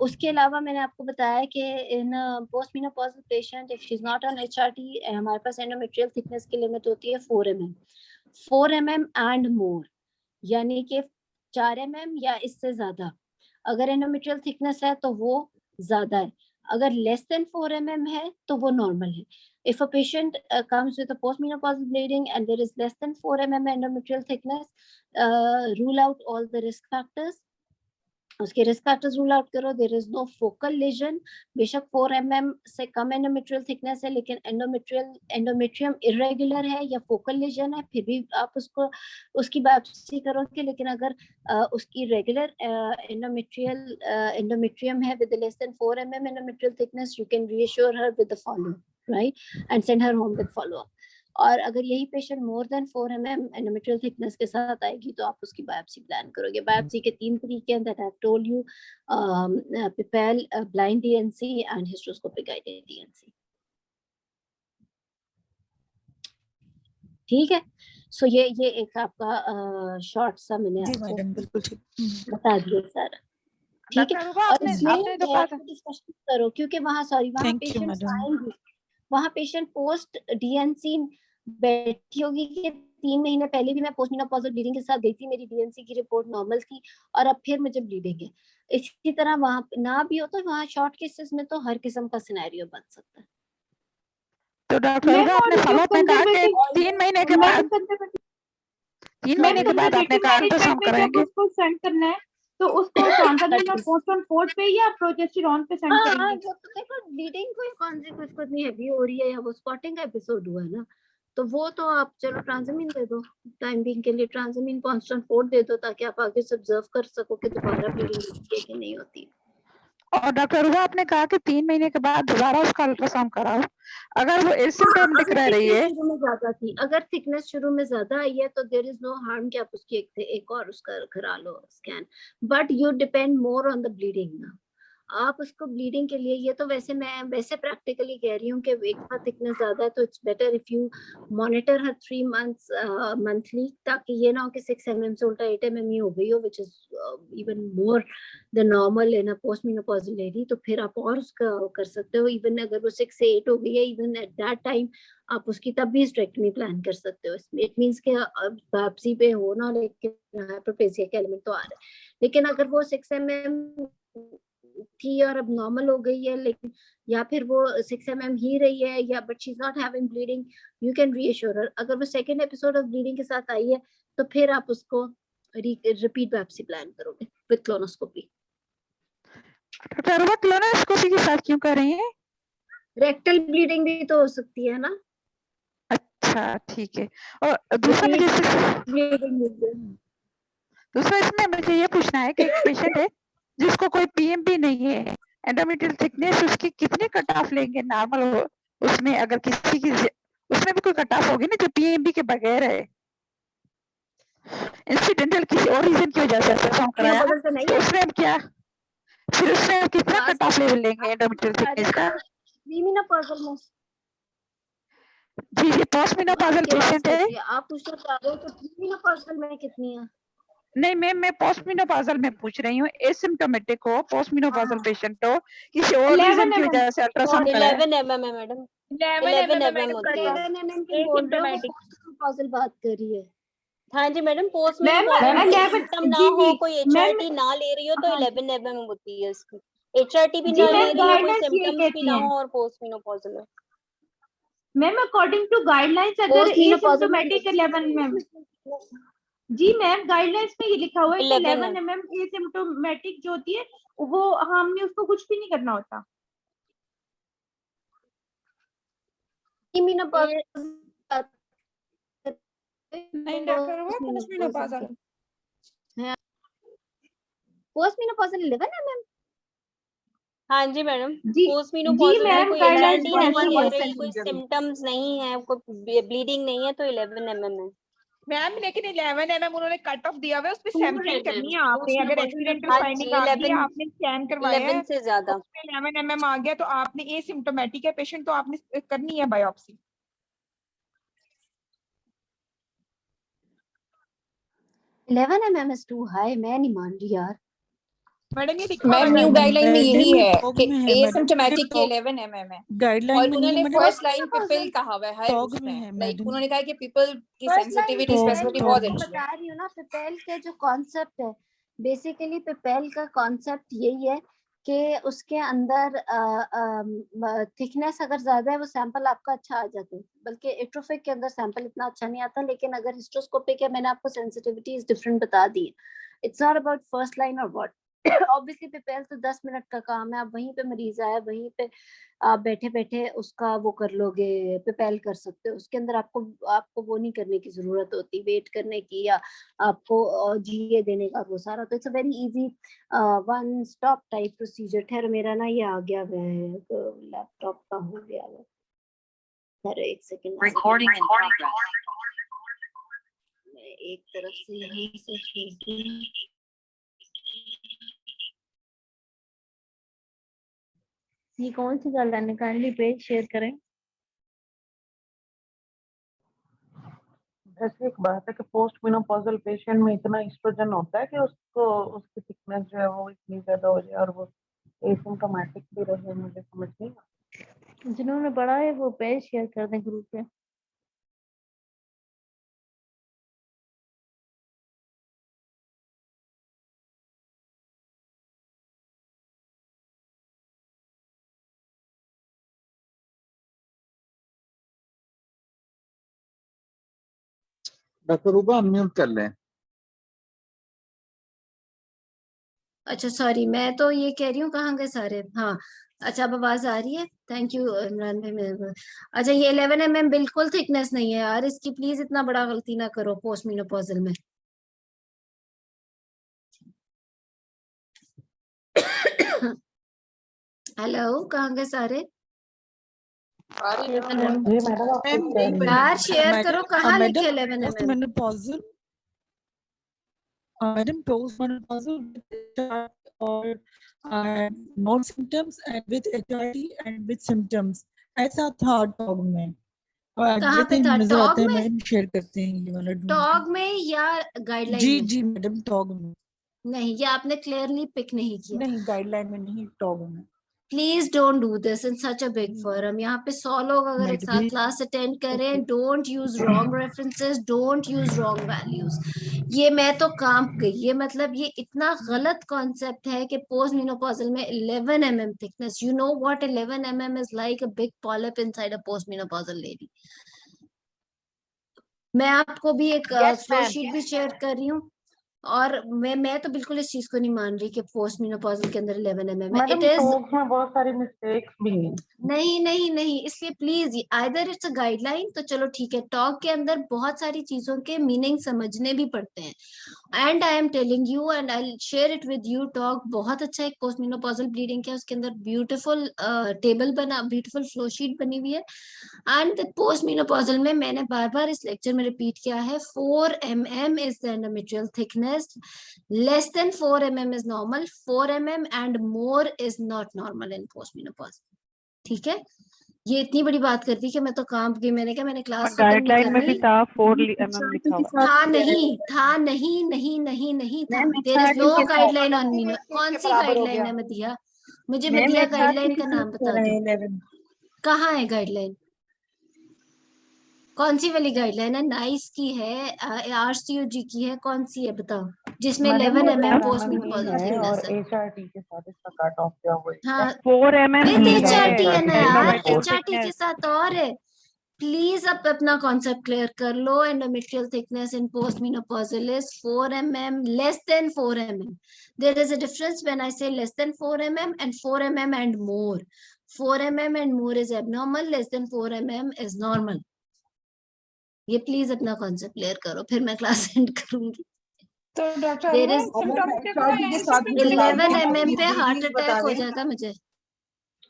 उसके अलावा मैंने आपको बताया कि in post menopausal patient if she is not on HRT, हमारे पास एंडोमेट्रियल थिकनेस की लिमिट होती है 4 mm एंड मोर, यानी कि 4 mm या इससे ज्यादा। अगर एंडोमेट्रियल थिकनेस है तो वो ज्यादा है, अगर लेस देन 4 mm है तो वो नॉर्मल है। If a patient comes with a postmenopausal bleeding and there is less than 4 mm endometrial thickness, rule out all the risk factors. उसके रिस्क फैक्टर्स रूल आउट करो। There is no focal lesion, बेशक 4 mm से कम endometrial thickness है लेकिन endometrium irregular है या focal lesion है, फिर भी आप उसको उसकी बायोप्सी करोगे। लेकिन अगर उसकी रेगुलर एंडोमेट्रियम है with less than 4 mm endometrial thickness, you can reassure her with the follow right and send her home with follow up. और अगर यही patient more than 4 mm endometrial thickness के साथ आएगी तो आप उसकी बायोप्सी प्लान करोगे। बायोप्सी के 3 तरीके हैं that I have told you, people, blind DNC and hysteroscopic guided DNC. ठीक है, सो ये एक आपका शॉर्ट सा मैंने आपको बता दिया सारा। ठीक है, और इसमें डिस्कशन करो क्योंकि वहाँ वहाँ पेशेंट आएंगे, वहाँ पेशेंट पोस्ट डीएनसी बैठी होगी कि 3 महीने पहले भी मैं पोस्ट मेनोपॉजल ब्लीडिंग के साथ गई थी, मेरी डीएनसी की रिपोर्ट नॉर्मल थी और अब फिर मुझे ब्लीडिंग है। इसी तरह वहाँ ना भी हो तो वहाँ शॉर्ट केसेस में तो हर किस्म का सिनेरियो बन सकता है। तो डॉक्टर आपने फॉलो अप में कहा कि 3 महीने के बाद 3 महीने के बाद आपने कहा अल्ट्रासाउंड कराएंगे, उसको सेंड करना है तो उसको ट्रांसमिशन पोस्टपोन पे या प्रोजेस्टेरोन पे सेंड करेंगे। जो तो देखो ब्लीडिंग कोई कॉन्सिक्वेंस कुछ नहीं हैवी हो रही है या वो स्पॉटिंग का एपिसोड हुआ है ना, तो वो तो आप चलो ट्रांसमिन दे दो, टाइम बिंग के लिए ट्रांसमिन कांस्टेंट 4 दे दो ताकि आप आगे से ऑब्जर्व कर सको कि दोबारा ब्लीडिंग होती है कि नहीं होती। और डॉक्टर वो आपने कहा कि 3 महीने के बाद दोबारा उसका अल्ट्रासाउंड कराओ। अगर वो एसिम्प्टोमेटिक रह रही है, शुरू में ज्यादा थी, अगर थिकनेस शुरू में ज्यादा आई है तो देयर इज नो हार्म कि आप उसकी एक और उसका करा लो scan, but you depend more on the bleeding ना। आप उसको ब्लीडिंग के लिए, ये तो वैसे मैं वैसे प्रैक्टिकली कह रही हूँ कि एक बार थिकनेस ज्यादा है तो it's better if you monitor her 3 months monthly, ताकि ये ना हो कि 6 mm से उल्टा 8 mm ही हो गई हो, which is even more the normal in a post menopausal lady. तो फिर आप और उसका कर सकते हो, इवन अगर वो 6 से 8 हो गई है, इवन एट दैट टाइम आप उसकी तब भी हिस्टेरेक्टमी प्लान कर सकते हो। इट मींस कि बायोप्सी पे हो ना लेकिन हाइपरप्लेसिया का एलिमेंट तो आ रहा है। लेकिन अगर वो 6 mm थी और अब नॉर्मल हो गई है, लेकिन या फिर वो 6 mm ही रही है या but she is not having bleeding, you can reassure her. अगर वो सेकंड एपिसोड ऑफ ब्लीडिंग के साथ आई है तो फिर आप उसको रिपीट बायोप्सी प्लान करोगे विद क्लोनोस्कोपी। डॉक्टर वो क्लोनोस्कोपी के साथ क्यों कर रही हैं? रेक्टल ब्लीडिंग भी तो हो सकती है ना। अच्छा ठीक है। और दूसरा इसमें मुझे ये पूछना है कि एक पेशेंट है जिसको कोई पीएमपी नहीं है, एंडोमेट्रियल थिकनेस उसकी कितने कट ऑफ लेंगे नॉर्मल हो उसमें? अगर किसी की उसमें भी कोई कट ऑफ होगी ना जो पीएमपी के बगैर है, इंसिडेंटल किसी और रीजन की वजह से अल्ट्रासाउंड कराया तो उसमें क्या फिर उसमें कितना कट ऑफ लेवल लेंगे एंडोमेट्रियल थिकनेस का? प्रीमेनोपॉजल में जी ये पोस्ट मेनोपॉजल पेशेंट है। आप पूछना चाह रहे हो कि प्रीमेनोपॉजल में कितनी है? नहीं मैम मैं पोस्ट मेनोपॉजल में पूछ रही हूँ, एसिम्प्टोमेटिक हो पोस्ट मेनोपॉजल पेशेंट हो किसी और रीजन की वजह से अल्ट्रासाउंड कराया। 11 mm है मैडम, 11 mm होती है। 11 mm की बोल रहे हो, पोस्ट बात कर रही है। हाँ जी मैडम, पोस्ट मेनोपॉजल सिम्टम ना हो, कोई एचआरटी ना ले रही हो तो 11 mm होती है इसकी। एचआरटी भी ना ले रही हो, कोई सिम्टम्स भी ना हो और पोस्ट मेनोपॉजल है। मैम अकॉर्डिंग टू गाइडलाइंस अगर एसिम्प्टोमेटिक 11 mm, जी मैम गाइडलाइंस में ये लिखा हुआ है कि 11 mm एसिम्प्टोमेटिक जो होती है वो हमने उसको कुछ भी नहीं करना होता। नहीं डॉक्टर वो पोस्ट मेनोपॉजल है, पोस्ट मेनोपॉजल 11 mm। हाँ जी मैडम, जी पोस्ट मेनोपॉजल में कोई एचआरटी नहीं गाइडलाइंस ले रही, कोई सिम्टम्स नहीं है, कोई ब्लीडिंग नहीं है तो 11 mm है मैम। लेकिन 11 mm उन्होंने कट ऑफ दिया हुआ है, उस पे सैंपलिंग करनी है आपने। अगर एक्सीडेंटल फाइंडिंग आ गई, आपने स्कैन करवाया है 11 से ज्यादा 11 mm आ गया तो आपने एसिम्प्टोमेटिक है पेशेंट तो आपने करनी है biopsy. 11 mm is too high, मैं नहीं मान रही यार। मैडम ये लिखा मैम हुआ न्यू है गाइडलाइन में यही मैडम, है टॉग कि में है मैडम, एसिम्प्टोमेटिक के टॉग 11 mm है गाइडलाइन और में नहीं है उन्होंने मैडम, फर्स्ट लाइन पिपल कहा हुआ है टॉग में उसमें, है लाइक मैडम, उन्होंने कहा कि पीपल की फर्स्ट लाइन सेंसिटिविटी टॉग पिपेल स्पेसिफिसिटी मैं बहुत टॉग आपको अच्छी है। बता रही हूँ ना, पिपेल का जो कॉन्सेप्ट है, बेसिकली पिपेल का कॉन्सेप्ट यही है कि उसके अंदर थिकनेस अगर ज्यादा है वो सैंपल आपका अच्छा आ जाता है, बल्कि एट्रोफिक के अंदर सैंपल इतना अच्छा नहीं आता, लेकिन अगर हिस्ट्रोस्कोपिक है, मैंने आपको सेंसिटिविटी डिफरेंट बता दी है। It's not about first line और व्हाट। ऑब्वियसली पिपेल तो 10 मिनट का काम है, आप वहीं पे मरीज आया, वहीं पे आप बैठे बैठे उसका वो कर लोगे, पिपेल कर सकते हो। उसके अंदर आपको आपको वो नहीं करने की जरूरत होती, वेट करने की या आपको जीए देने का, वो सारा। तो it's a very easy one stop type procedure. खैर मेरा ना ये आ गया है, लैपटॉप का हो गया है। अरे एक सेकंड, Recording in progress. मैं एक तरफ से यहीं से खींचती हूँ। ये कौन सी गाइडलाइन है? काइंडली पेज शेयर करें। ऐसी एक बात है कि पोस्ट मेनोपॉजल पेशेंट में इतना एस्ट्रोजन होता है कि उसको उसकी थिकनेस जो है वो इतनी ज्यादा हो जाए और वो एसिम्प्टोमेटिक भी रहे, मुझे समझ नहीं आता। जिन्होंने पढ़ा है वो पेज शेयर कर दें ग्रुप पे। डॉक्टर रूबा अनम्यूट कर लें। अच्छा सॉरी, मैं तो ये कह रही हूँ कहाँ गए सारे। हाँ अच्छा, अब आवाज आ रही है। थैंक यू इमरान भाई। मेरे अच्छा, ये 11 mm बिल्कुल थिकनेस नहीं है यार इसकी, प्लीज इतना बड़ा गलती ना करो पोस्ट मेनोपॉजल में। हेलो, कहाँ गए सारे? जी मैडम आप ठीक कह रही हैं। यार शेयर करो, कहाँ लिखे 11 post mm? Menopausal madam, post menopausal और no symptoms and with HRT and with symptoms, ऐसा था टॉग में। और कहाँ पे एग्जैक्टली था? नजर टॉग आता है में? मैडम, शेयर करते हैं ये वाला ढूंढ के। टॉग में या गाइडलाइन जी में? जी मैडम, टॉग में। नहीं, ये आपने क्लियरली पिक नहीं किया। नहीं, गाइडलाइन में नहीं, टॉग में। Please don't do this in such a big forum. यहाँ पे 100 लोग अगर एक साथ क्लास अटेंड करें, don't use wrong references, don't use wrong values. ये मैं तो कांप गई। ये मतलब ये इतना गलत कॉन्सेप्ट है कि पोस्ट मेनोपॉजल में 11 mm thickness, you know what 11 mm is like a big polyp inside a post menopausal lady. मैं आपको भी एक फ्लो शीट भी शेयर कर रही हूँ, और मैं तो बिल्कुल इस चीज को नहीं मान रही कि पोस्ट मेनोपॉजल के अंदर 11 mm है। मैडम इट इज टॉग में बहुत सारी मिस्टेक्स भी हैं। नहीं नहीं नहीं, इसलिए please either it's a guideline तो चलो ठीक है, टॉक के अंदर बहुत सारी चीजों के मीनिंग समझने भी पड़ते हैं। And I am telling you and I share it with you, talk बहुत अच्छा एक पोस्ट मेनोपॉजल ब्लीडिंग है, उसके अंदर ब्यूटीफुल टेबल बना, ब्यूटीफुल फ्लो शीट बनी हुई है। एंड पोस्ट मेनोपॉजल में मैंने बार बार इस लेक्चर में रिपीट किया है, 4 mm is the endometrial thickness, less than 4 mm is normal, 4 mm and more is not normal in post menopause. ठीक है, ये इतनी बड़ी बात कर दी कि मैं तो कांप गई। मैंने कहा मैंने क्लास खत्म नहीं गाइडलाइन में भी करनी। था 4 mm लिखा हुआ। था नहीं, था नहीं, नहीं नहीं नहीं था। There is no guideline on meno. कौन सी गाइडलाइन है मदिया? मुझे मदिया गाइडलाइन का नाम बता दो, कहाँ है गाइडलाइन? कौन सी वाली गाइडलाइन है? नाइस की है, RCOG की है, कौन सी है बताओ, जिसमें 11 mm पोस्ट मेनोपॉजल थिकनेस है? HRT के साथ इसका कट ऑफ क्या हुआ है? हाँ 4 mm विद ही HRT है ना यार, एंडोमेट्रियल HRT के थिकनेस। साथ और है। प्लीज अब अपना कॉन्सेप्ट क्लियर कर लो। Endometrial thickness in post menopausal is 4 mm, less than 4 mm. There is a difference when I say less than 4 mm and 4 mm and more. 4 mm and more is abnormal, less than 4 mm is normal. ये please अपना concept clear करो, फिर मैं class and करूंगी। तो doctor There is HRT के साथ मुझे 11 बता mm दें, पे हार्ट details अटैक बता हो दें। जाएगा मुझे।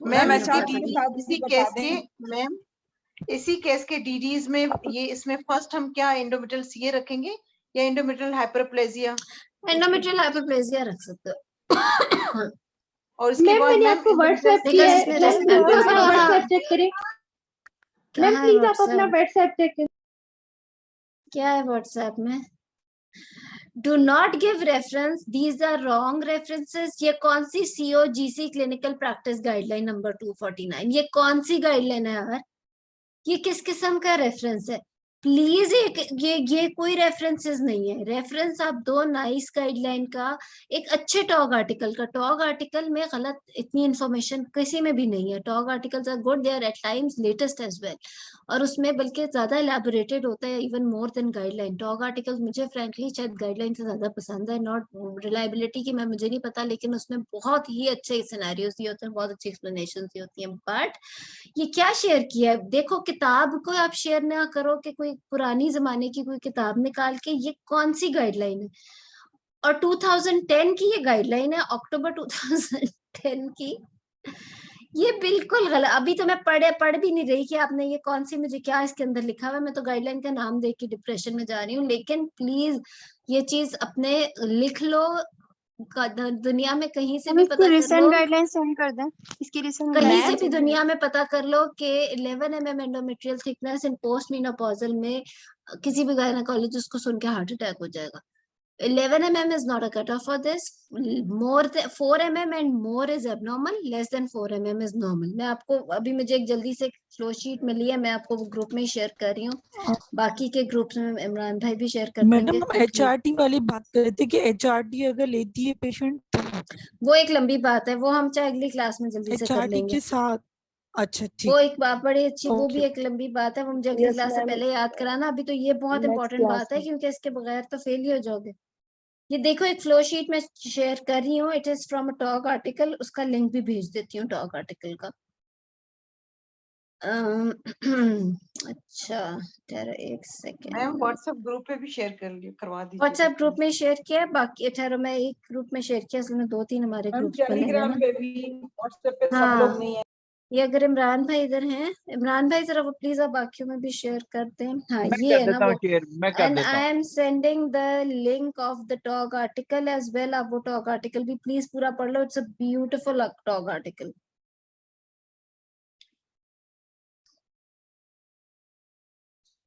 मैम मैम इसके HRT के DD साथ इसी मुझे केस बता के दें। मैम इसी केस के DDs में ये इसमें फर्स्ट हम क्या एंडोमेट्रियल CA रखेंगे या एंडोमेट्रियल हाइपरप्लेजिया? एंडोमेट्रियल हाइपरप्लेजिया रख सकते हो। और इसके मैम बाद मैंने मैम आपको व्हाट्सएप किया है, मैम प्लीज अपना व्हाट्सएप चेक करें। मैम प्लीज आप अपना व्हाट्सएप चेक करें। क्या है व्हाट्सएप में? Do not give reference, these are wrong references. ये कौन सी COGC clinical practice guideline number 249, ये कौन सी गाइडलाइन है यार? ये किस किस्म का रेफरेंस है? प्लीज ये कोई रेफरेंसेस नहीं है। रेफरेंस आप दो नाइस गाइडलाइन का, एक अच्छे टॉग आर्टिकल का। टॉग आर्टिकल में गलत इतनी इंफॉर्मेशन किसी में भी नहीं है। TOG articles are good, they are at times latest as well, और उसमें बल्कि ज्यादा एलैबोरेटेड होता है even more than guideline. TOG articles मुझे फ्रैंकली शायद गाइडलाइन से ज्यादा पसंद है। नॉट रिलायबिलिटी की मैं मुझे नहीं पता, लेकिन उसमें बहुत ही अच्छे सिनेरियोस दिए होते हैं, बहुत अच्छी एक्सप्लेनेशन दी होती हैं। बट ये क्या शेयर किया है? देखो, किताब को आप शेयर ना करो कि कोई पुरानी जमाने की कोई किताब निकाल के, ये कौन सी गाइडलाइन है? और 2010 की ये गाइडलाइन है, अक्टूबर 2010 की। ये बिल्कुल गलत। अभी तो मैं पढ़ भी नहीं रही कि आपने ये कौन सी, मुझे क्या इसके अंदर लिखा हुआ है। मैं तो गाइडलाइन का नाम देख के डिप्रेशन में जा रही हूँ। लेकिन प्लीज ये चीज अपने लिख लो, दुनिया में कहीं से भी पता कर रिसेंट लो, गाइडलाइन सेंड कर दें, इसकी रिसेंट कहीं से गाइडलाइन भी दुनिया में पता कर लो कि 11 mm endometrial thickness in post menopausal में किसी भी गायनेकोलॉजिस्ट को सुन के हार्ट अटैक हो जाएगा। 11 mm is not a cutoff for this. More than 4 mm and more is abnormal. Less than 4 mm is normal. मैं आपको अभी, मुझे एक जल्दी से फ्लो शीट मिली है, मैं आपको ग्रुप में शेयर कर रही हूँ। बाकी के ग्रुप्स में इमरान भाई भी शेयर कर देंगे। मैडम HRT वाली बात कर रहे थे कि HRT अगर लेती है पेशेंट, वो एक लंबी बात है, वो हम चाहे अगली क्लास में जल्दी से कर HRT लेंगे। के साथ। अच्छा ठीक। वो एक बात बड़ी अच्छी, वो भी Okay. एक लंबी बात है, वो मुझे अगली क्लास से पहले याद कराना। अभी तो ये बहुत Next इंपॉर्टेंट class बात है, में। क्योंकि इसके बगैर तो फेल ही हो जाओगे। ये देखो, एक फ्लो शीट में शेयर कर रही हूँ, it is from a talk article, उसका लिंक भी भेज देती हूँ टॉक आर्टिकल का। अच्छा ठहरो एक सेकेंड, मैम व्हाट्सएप ग्रुप पे भी शेयर करवा दीजिए। व्हाट्सएप ग्रुप में शेयर किया। बाकी ठहरो, मैं एक ग्रुप में शेयर किया, असल में 2-3 हमारे ग्रुप्स बने हैं टेलीग्राम ना। पे भी, व्हाट्सएप पे सब हाँ, लोग नहीं है। ये अगर इमरान भाई इधर हैं, इमरान भाई जरा वो प्लीज आप बाकियों में भी शेयर कर दें। हाँ, मैं ये कर है ना देता हूँ वो। शेयर, मैं कर एंड देता आई हूँ। Am sending the link of the TOG article as well. आप वो टॉक आर्टिकल भी प्लीज पूरा पढ़ लो, it's a beautiful TOG article.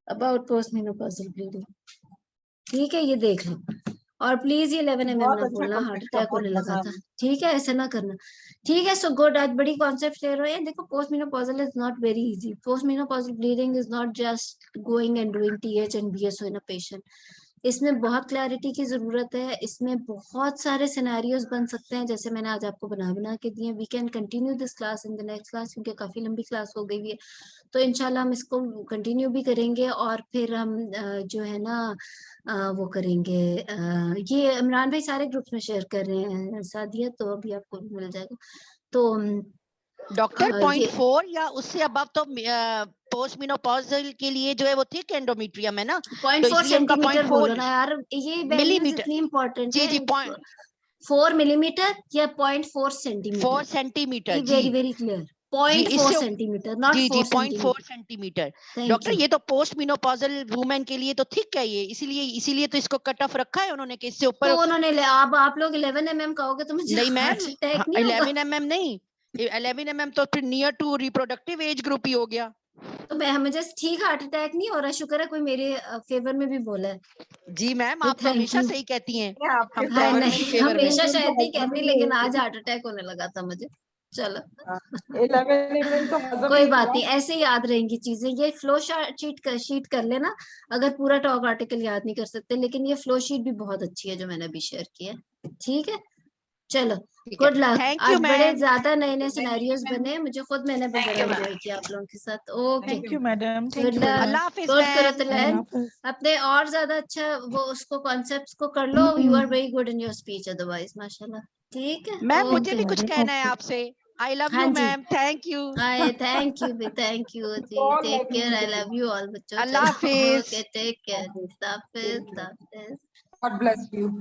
About post menopausal bleeding, ठीक है, ये देख लो। और प्लीज ये 11 mm बहुत ना अच्छा बोलना हार्ट टॉपिक था, अटैक बहुत होने मजा लगा था, आया। ठीक है, ऐसा ना करना। ठीक है, सो गुड, आज बड़ी कॉन्सेप्ट क्लियर हुए हैं। देखो, post menopausal is not very easy. Post menopausal bleeding is not just going and doing TH and BSO in a patient. इसमें बहुत क्लैरिटी की जरूरत है। इसमें बहुत सारे सिनेरियोज बन सकते हैं, जैसे मैंने आज आपको बना के दिए। We can continue this class in the next class, क्योंकि काफी लंबी क्लास हो गई है। तो इंशाल्लाह हम इसको कंटिन्यू भी करेंगे, और फिर हम जो है ना वो करेंगे। ये इमरान भाई सारे ग्रुप्स में शेयर कर रहे हैं, सादिया, तो अभी आपको भी मिल जाएगा। तो डॉक्टर ये 0.4 या उससे अबव तो पोस्ट मेनोपॉजल के लिए जो है वो थिक एंडोमेट्रियम है ना, तो 0.4 इसलिए उनका सेंटीमीटर 0.4 बोलो ना यार, ये वैल्यूज मिलीमीटर। इतनी इंपॉर्टेंट जी है। जी 4 मिलीमीटर या 0.4 सेंटीमीटर, 4 सेंटीमीटर बी जी वेरी वेरी क्लियर। जी 0.4 सेंटीमीटर, नॉट जी 4 0.4 centimetre. Centimetre. Thank doctor you. ये तो पोस्ट मेनोपॉजल वुमेन के लिए तो थिक है ये, इसीलिए तो इसको कट ऑफ रखा है उन्होंने कि इससे ऊपर। तो उन्होंने अब आप लोग 11 mm कहोगे तो मुझे नहीं मैम, हार्ट अटैक नहीं होगा? 11 mm नहीं, 11 mm तो फिर near to reproductive age group ही हो गया। तो मैं मुझे ठीक हार्ट अटैक नहीं हो रहा, शुक्र है कोई मेरे फेवर में भी बोला है। जी मैम, आप तो थैंक हमेशा यू। सही कहती हैं, आपके हम तो हाँ, आपके नहीं फेवर में। हमेशा शायद नहीं कहती, लेकिन आज हार्ट अटैक होने लगा था मुझे। चलो 11 mm तो हजम कोई ही बात हुआ। नहीं, ऐसे याद रहेंगी चीजें। ये फ्लो शीट कर लेना, अगर पूरा टॉक आर्टिकल याद नहीं कर सकते, लेकिन ये फ्लो शीट भी बहुत अच्छी है जो मैंने अभी शेयर की है। ठीक है, चलो गुड लक। थैंक आज यू बड़े मैम। ज्यादा नए सिनेरियोज बने, मुझे खुद, मैंने बड़ा एंजॉय किया आप लोगों के साथ। Okay, Thank you, madam. Good Thank you very luck, Allah much. Hafiz good करो मैम। तलैन। Allah Hafiz. अपने और ज्यादा अच्छा वो उसको कॉन्सेप्ट्स को कर लो। You are very good in your speech otherwise, माशाल्लाह। ठीक है, मैम मुझे ओके भी कुछ madam. कहना है Okay. आपसे। आई लव हाँ यू जी, ma'am, thank you. Thank you भी, थैंक यू जी। All take like care, I you. Love you all बच्चों। अल्लाह चलो हाफिज। ओके, टेक केयर, Take हाफिज, care. हाफिज। God bless you.